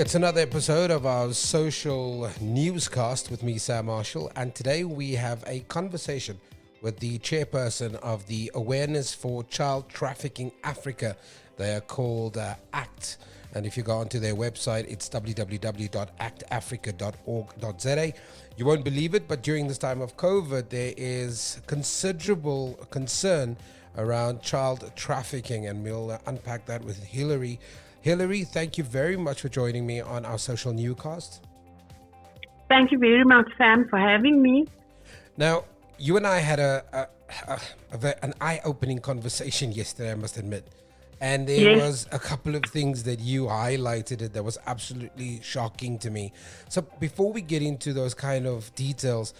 It's another episode of our social newscast with me, Sam Marshall, and today we have a conversation with the chairperson of the Awareness for Child Trafficking Africa. They are called ACT, and if you go onto their website, it's www.actafrica.org.za. You won't believe it, but during this time of COVID, there is considerable concern around child trafficking, and we'll unpack that with Hillary. Hillary, thank you very much for joining me on our social newscast. Thank you very much, Sam, for having me. Now, you and I had an eye-opening conversation yesterday, I must admit. And there was a couple of things that you highlighted that was absolutely shocking to me. So before we get into those kind of details,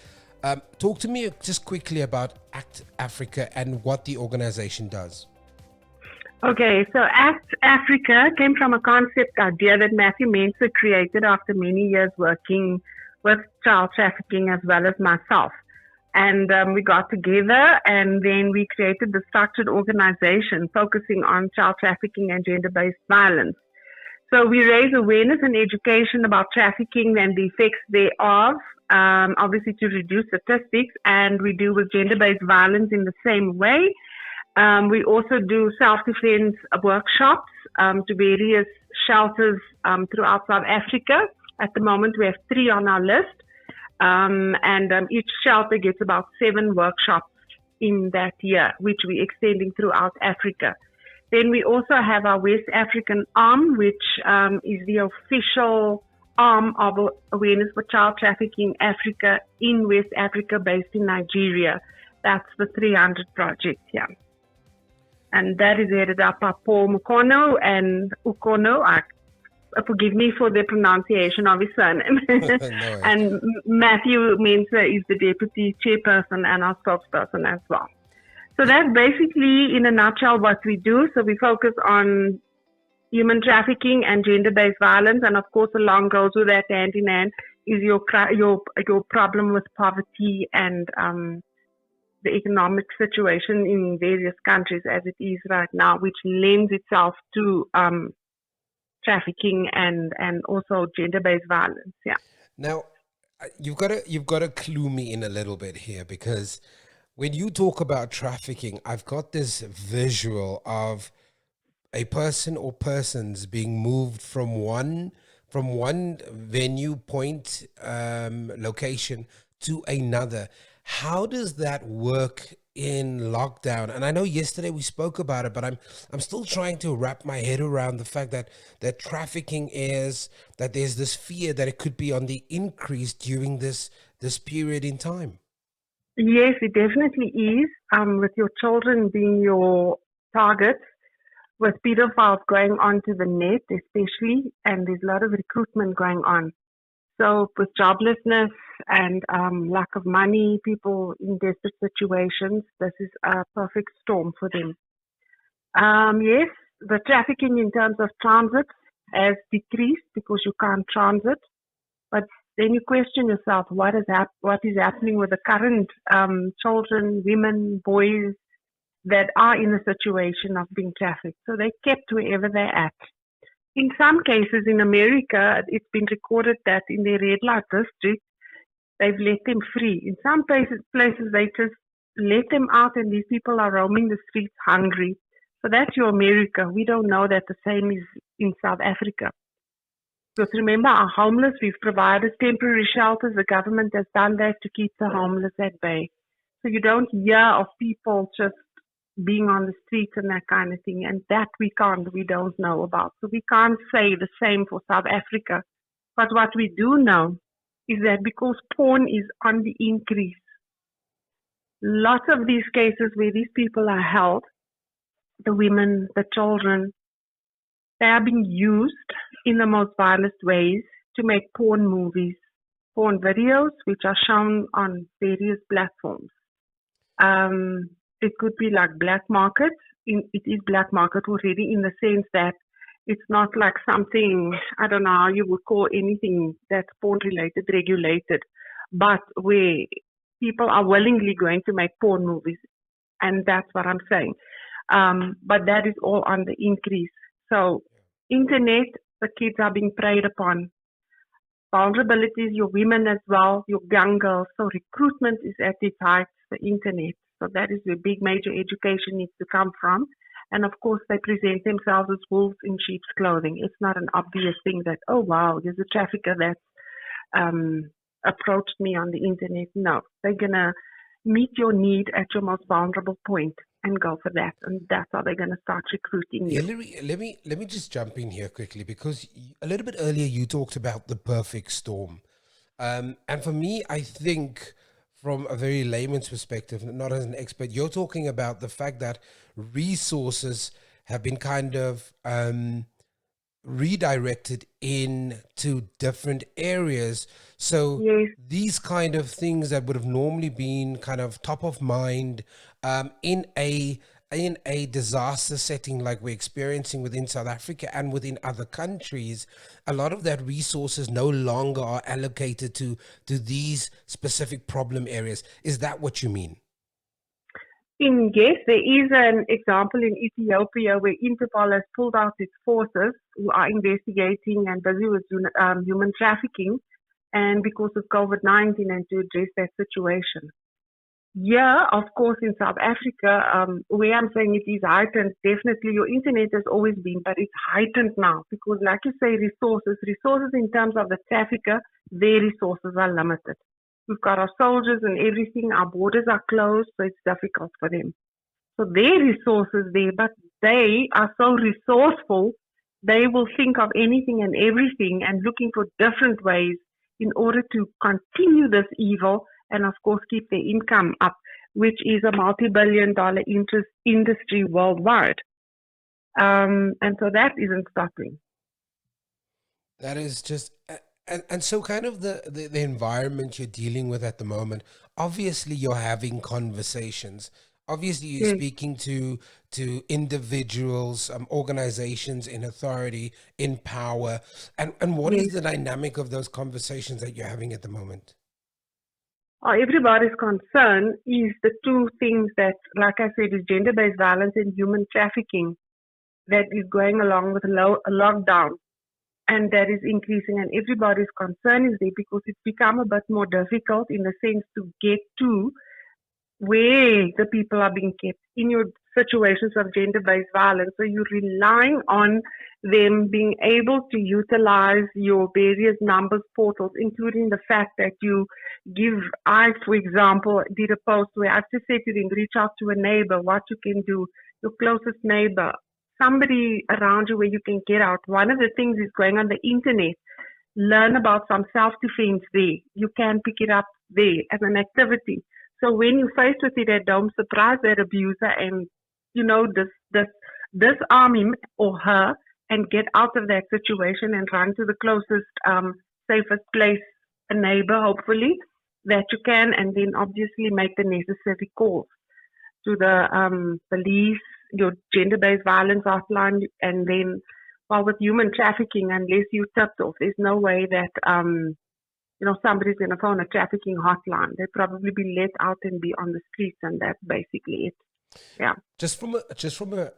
talk to me just quickly about ACT Africa and what the organization does. Okay, so ACT Africa came from a concept idea that Matthew Mensah created after many years working with child trafficking as well as myself. And we got together and then we created the structured organization focusing on child trafficking and gender-based violence. So we raise awareness and education about trafficking and the effects thereof, obviously to reduce statistics, and we deal with gender-based violence in the same way. We also do self-defense workshops to various shelters throughout South Africa. At the moment, we have 3 on our list. Each shelter gets about 7 workshops in that year, which we're extending throughout Africa. Then we also have our West African arm, which is the official arm of Awareness for Child Trafficking Africa in West Africa, based in Nigeria. That's the 300 project here. And that is headed up by Paul Mukono and Ukono. Forgive me for the pronunciation of his surname. No. And Matthew Mensah is the deputy chairperson and our spokesperson as well. So that's basically, in a nutshell, what we do. So we focus on human trafficking and gender-based violence, and of course, along goes with that hand in hand is your problem with poverty and the economic situation in various countries as it is right now, which lends itself to trafficking and also gender-based violence. Yeah. Now, you've got to clue me in a little bit here, because when you talk about trafficking, I've got this visual of a person or persons being moved from one venue point location to another. How does that work in lockdown? And I know yesterday we spoke about it, but I'm still trying to wrap my head around the fact that trafficking is that there's this fear that it could be on the increase during this period in time. Yes, it definitely is. With your children being your target, with pedophiles going onto the net especially, and there's a lot of recruitment going on. So with joblessness and lack of money, people in desperate situations, this is a perfect storm for them. Yes, the trafficking in terms of transit has decreased because you can't transit. But then you question yourself, what is happening with the current children, women, boys that are in a situation of being trafficked? So they're kept wherever they're at. In some cases in America, it's been recorded that in the red light district, they've let them free. In some places they just let them out and these people are roaming the streets hungry. So that's your America. We don't know that the same is in South Africa. Because remember, our homeless, we've provided temporary shelters. The government has done that to keep the homeless at bay. So you don't hear of people just being on the streets and that kind of thing, and that we don't know about. So we can't say the same for South Africa. But what we do know is that because porn is on the increase, lots of these cases where these people are held, the women, the children, they are being used in the most violent ways to make porn movies, porn videos, which are shown on various platforms. It could be like black market. It is black market already in the sense that it's not like something, I don't know how you would call anything that's porn related, regulated, but where people are willingly going to make porn movies. And that's what I'm saying. But that is all on the increase. So internet, the kids are being preyed upon. Vulnerabilities, your women as well, your young girls. So recruitment is at its height, the internet. So that is where big major education needs to come from. And of course, they present themselves as wolves in sheep's clothing. It's not an obvious thing that, oh wow, there's a trafficker that approached me on the internet. No, they're gonna meet your need at your most vulnerable point and go for that, and that's how they're gonna start recruiting you. Hillary, let me just jump in here quickly because a little bit earlier you talked about the perfect storm, and for me, I think from a very layman's perspective, not as an expert, you're talking about the fact that resources have been kind of redirected into different areas. So Yes, these kind of things that would have normally been kind of top of mind in a disaster setting like we're experiencing within South Africa and within other countries, a lot of that resources no longer are allocated to these specific problem areas. Is that what you mean? yes, there is an example in Ethiopia where Interpol has pulled out its forces who are investigating and busy with human trafficking, and because of COVID-19 and to address that situation. Yeah, of course, in South Africa, where I'm saying it is heightened, definitely your internet has always been, but it's heightened now because, like you say, resources in terms of the trafficker, their resources are limited. We've got our soldiers and everything, our borders are closed, so it's difficult for them. So their resources there, but they are so resourceful, they will think of anything and everything and looking for different ways in order to continue this evil and of course keep their income up, which is a multi-billion dollar interest industry worldwide. And so that isn't stopping. That is just and so kind of the environment you're dealing with at the moment. Obviously, you're having conversations. Obviously, you're Yes, speaking to individuals, organizations in authority, in power, and what is yes. the dynamic of those conversations that you're having at the moment? Everybody's concern is the two things that, like I said, is gender-based violence and human trafficking that is going along with a lockdown and that is increasing and everybody's concern is there because it's become a bit more difficult in the sense to get to where the people are being kept in your situations of gender-based violence. So you're relying on them being able to utilize your various numbers portals, including the fact that you give, I, for example, did a post where I just said to them, reach out to a neighbor, what you can do, your closest neighbor, somebody around you where you can get out. One of the things is going on the internet. Learn about some self-defense there. You can pick it up there as an activity. So when you're faced with it at home, surprise that abuser and, disarm him or her and get out of that situation and run to the closest, safest place, a neighbor, hopefully, that you can, and then obviously make the necessary calls to the police, your gender-based violence hotline, and then, well, with human trafficking, unless you tipped off, there's no way that somebody's going to phone a trafficking hotline. They'd probably be let out and be on the streets, and that's basically it. Yeah. Just from a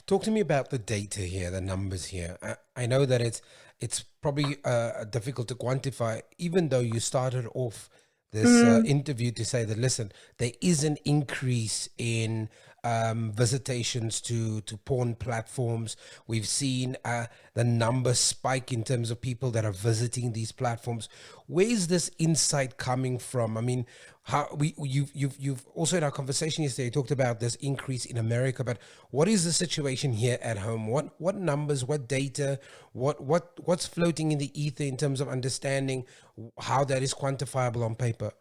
talk to me about the data here, the numbers here. I know that it's probably difficult to quantify, even though you started off this Mm, interview to say that listen, there is an increase in visitations to porn platforms. We've seen the number spike in terms of people that are visiting these platforms. Where is this insight coming from? I mean, how you've also in our conversation yesterday talked about this increase in America, but what is the situation here at home? What numbers, what data, what's floating in the ether in terms of understanding how that is quantifiable on paper?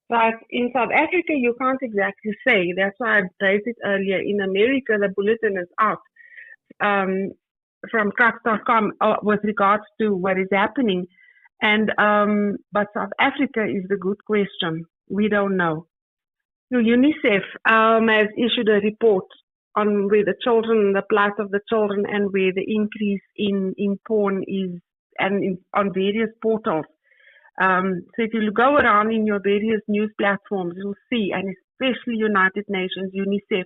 but in South Africa, you can't exactly say. That's why I raised it earlier. In America, the bulletin is out um, from crux.com with regards to what is happening. And but South Africa is the good question. We don't know. So UNICEF has issued a report on where the children, the plight of the children, and where the increase in porn is, and on various portals. So if you go around in your various news platforms, you'll see, and especially United Nations, UNICEF,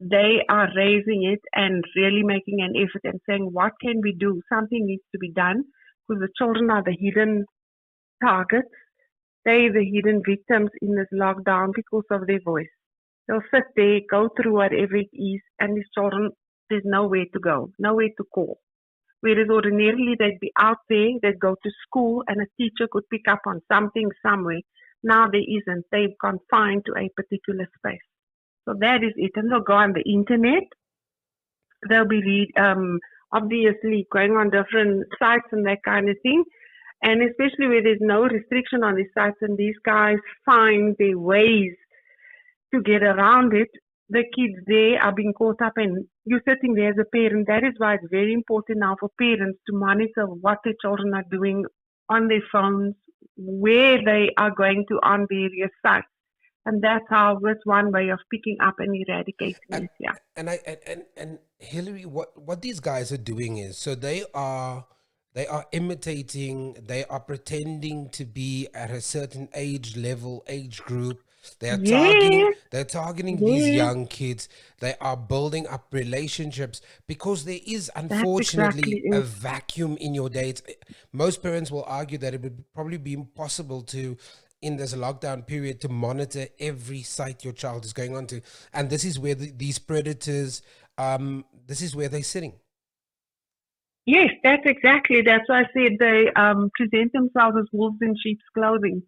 they are raising it and really making an effort and saying, what can we do? Something needs to be done because the children are the hidden targets. They the hidden victims in this lockdown because of their voice. They'll sit there, go through whatever it is, and these children, there's nowhere to go, nowhere to call. Whereas ordinarily they'd be out there, they'd go to school, and a teacher could pick up on something somewhere. Now there isn't. They're confined to a particular space. So that is it. And they'll go on the internet. They'll be obviously going on different sites and that kind of thing. And especially where there's no restriction on these sites and these guys find their ways to get around it, the kids there are being caught up and you're sitting there as a parent. That is why it's very important now for parents to monitor what their children are doing on their phones, where they are going to on various sites. And that's one way of picking up and eradicating And it, yeah. and Hillary, what these guys are doing is, so they are imitating, they are pretending to be at a certain age level, age group. Yes, They're targeting these yes, young kids. They are building up relationships because there is that's exactly unfortunately a it. vacuum in your dates. Most parents will argue that it would probably be impossible to, in this lockdown period, to monitor every site your child is going on to. And this is where these predators, this is where they're sitting. Yes, that's why I said they present themselves as wolves in sheep's clothing.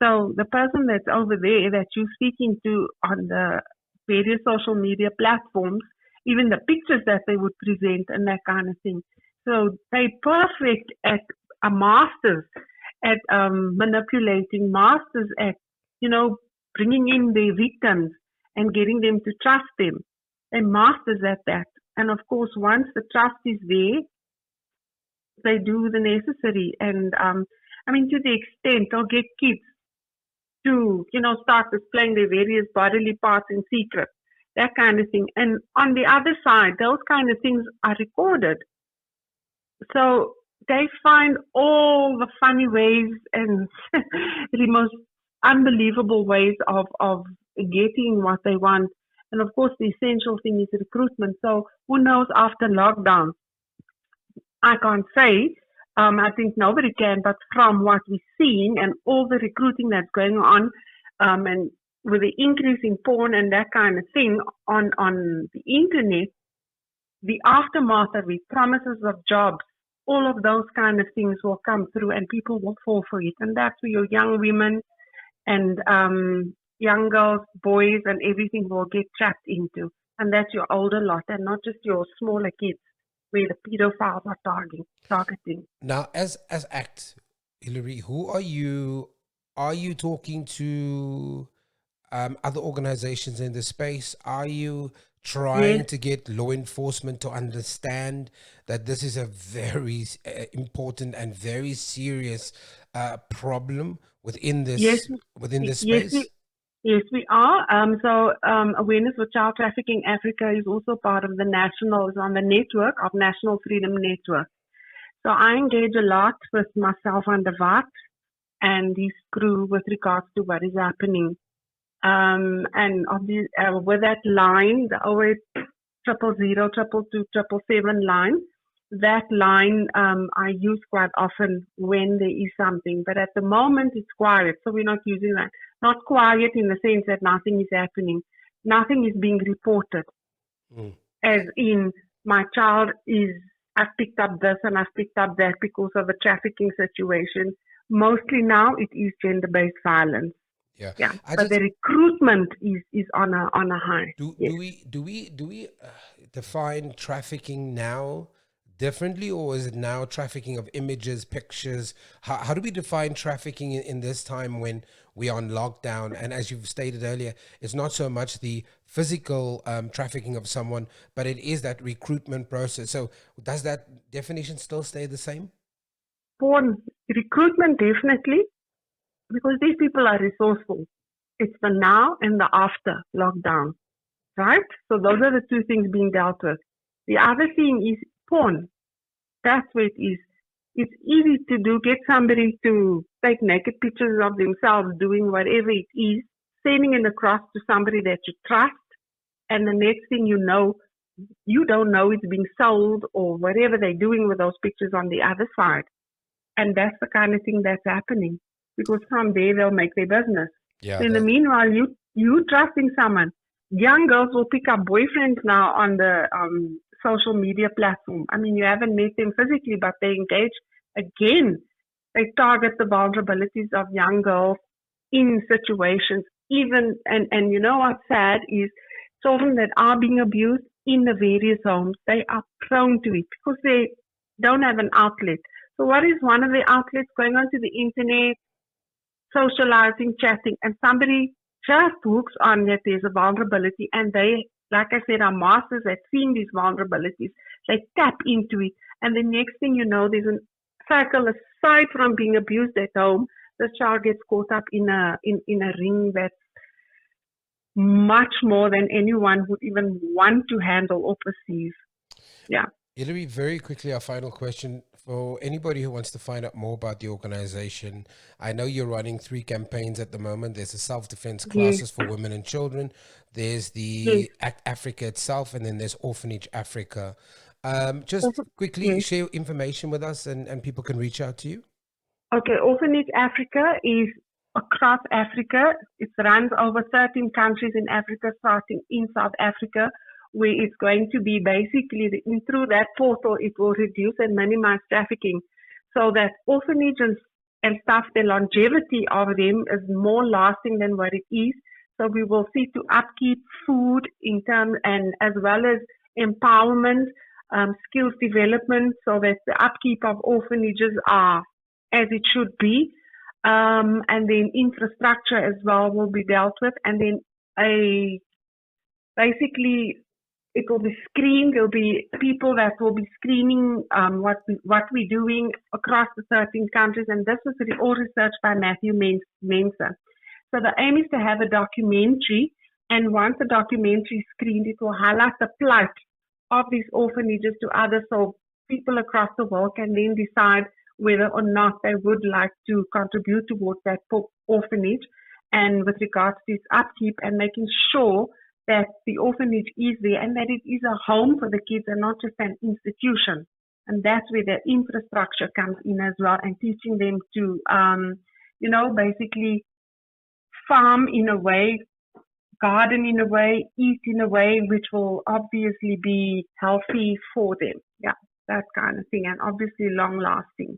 So the person that's over there that you're speaking to on the various social media platforms, even the pictures that they would present and that kind of thing. So they're perfect at a masters at manipulating, masters at, you know, bringing in their victims and getting them to trust them. They're masters at that. And of course, once the trust is there, they do the necessary. And I mean, to the extent they'll get kids to, start displaying their various bodily parts in secret, that kind of thing. And on the other side, those kind of things are recorded. So they find all the funny ways and the most unbelievable ways of getting what they want. And of course, the essential thing is recruitment. So who knows after lockdown? I can't say. I think nobody can, but from what we're seeing and all the recruiting that's going on, and with the increase in porn and that kind of thing on the internet, the aftermath of it, promises of jobs, all of those kind of things will come through and people will fall for it. And that's where your young women and young girls, boys, and everything will get trapped into. And that's your older lot and not just your smaller kids where the pedophiles are targeting. Now, as ACT, Hillary, who are you? Are you talking to other organizations in the space? Are you Yes, trying to get law enforcement to understand that this is a very important and very serious problem yes, within this yes, space? yes, we are. Awareness for Child Trafficking Africa is also part of the is on the network of National Freedom Network. So I engage a lot with myself and the VAT and his crew with regards to what is happening. And with that line, the 08 000 222 line, that line I use quite often when there is something. But at the moment, it's quiet, so we're not using that. Not quiet in the sense that nothing is happening. Nothing is being reported, Mm. as in my child is, I've picked up this and I've picked up that because of a trafficking situation. Mostly now it is gender-based violence. Yeah, Yeah, I but the just recruitment is on a high. Yes. do we define trafficking now differently, or is it now trafficking of images, pictures? How do we define trafficking in this time when we are on lockdown? And as you've stated earlier, it's not so much the physical trafficking of someone, but it is that recruitment process. So does that definition still stay the same? For recruitment, definitely, because these people are resourceful. It's the now and the after lockdown, right? So those are the two things being dealt with. The other thing is porn. That's where it is. It's easy to do, get somebody to take naked pictures of themselves doing whatever it is, sending it across to somebody that you trust, and the next thing you don't know it's being sold or whatever they're doing with those pictures on the other side. And that's the kind of thing that's happening because from there they'll make their business. Yeah, So in the meanwhile, you trusting someone. Young girls will pick up boyfriends now on the social media platform. I mean, you haven't met them physically, but they engage again. They target the vulnerabilities of young girls in situations. Even and you know what's sad is children that are being abused in the various homes. They are prone to it because they don't have an outlet. So what is one of the outlets? Going onto the internet, socializing, chatting, and somebody just hooks on that there's a vulnerability and they, like I said, are masters at seeing these vulnerabilities. They tap into it. And the next thing you know, there's a cycle aside from being abused at home, the child gets caught up in a ring that's much more than anyone would even want to handle or perceive. Yeah. Hillary, very quickly, our final question for anybody who wants to find out more about the organization. I know you're running 3 campaigns at the moment. There's the self-defense Yes. classes for women and children. There's Yes. the Act Africa itself, and then there's Orphanage Africa. Just Also, quickly yes. share information with us and people can reach out to you. Okay, Orphanage Africa is across Africa. It runs over 13 countries in Africa, starting in South Africa, where it's going to be basically through that portal, it will reduce and minimize trafficking so that orphanages and stuff, the longevity of them is more lasting than what it is. So we will see to upkeep food in terms and as well as empowerment, skills development, so that the upkeep of orphanages are as it should be. And then infrastructure as well will be dealt with. And then a basically it will be screened. There'll be people that will be screening what we're doing across the 13 countries. And this was all researched by Matthew Mensa. So the aim is to have a documentary. And once the documentary is screened, it will highlight the plight of these orphanages to others. So people across the world can then decide whether or not they would like to contribute towards that orphanage and with regards to its upkeep and making sure that the orphanage is there and that it is a home for the kids and not just an institution. And that's where the infrastructure comes in as well and teaching them to, basically farm in a way, garden in a way, eat in a way which will obviously be healthy for them. Yeah, that kind of thing. And obviously long lasting.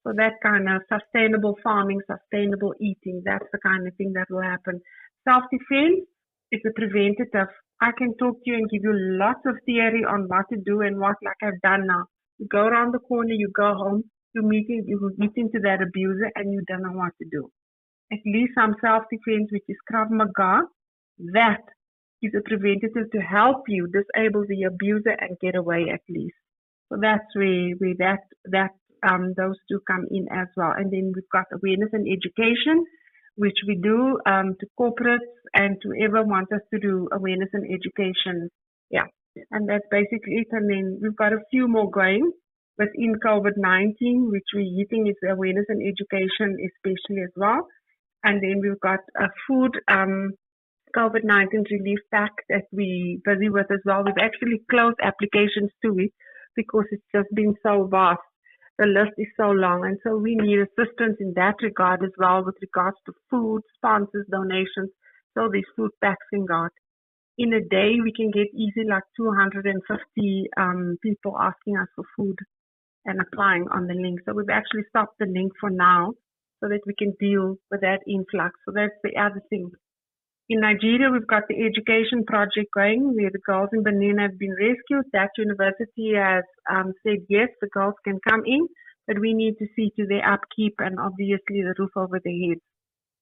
So that kind of sustainable farming, sustainable eating, that's the kind of thing that will happen. Self-defense is a preventative. I can talk to you and give you lots of theory on what to do and what, like I've done now. You go around the corner, you go home, you meet into that abuser and you don't know what to do. At least some self-defense, which is Krav Maga, that is a preventative to help you disable the abuser and get away at least. So that's where those two come in as well. And then we've got awareness and education, which we do to corporates and to whoever wants us to do awareness and education. Yeah, and that's basically it. And then we've got a few more going within COVID-19, which we're hitting is awareness and education especially as well. And then we've got a food COVID-19 relief pack that we're busy with as well. We've actually closed applications to it because it's just been so vast. The list is so long, and so we need assistance in that regard as well with regards to food, sponsors, donations, so these food packs can go out. In a day, we can get easily like 250 people asking us for food and applying on the link. So we've actually stopped the link for now so that we can deal with that influx. So that's the other thing. In Nigeria, we've got the education project going where the girls in Benin have been rescued. That university has said, yes, the girls can come in, but we need to see to their upkeep and obviously the roof over their heads.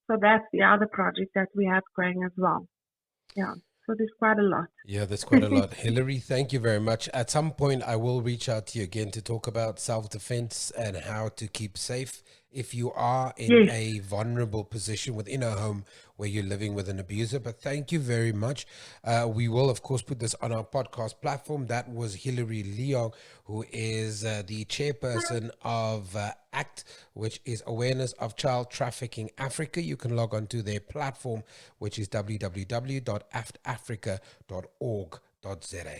So that's the other project that we have going as well. Yeah, so there's quite a lot. Yeah, there's quite a lot. Hillary, thank you very much. At some point, I will reach out to you again to talk about self-defense and how to keep safe if you are in Yes. a vulnerable position within a home where you're living with an abuser. But thank you very much. We will, of course, put this on our podcast platform. That was Hilary Leong, who is the chairperson of ACT, which is Awareness of Child Trafficking Africa. You can log on to their platform, which is www.aftafrica.org.za.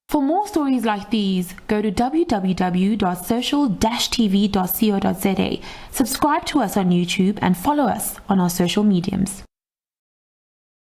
For more stories like these, go to www.social-tv.co.za, subscribe to us on YouTube, and follow us on our social mediums.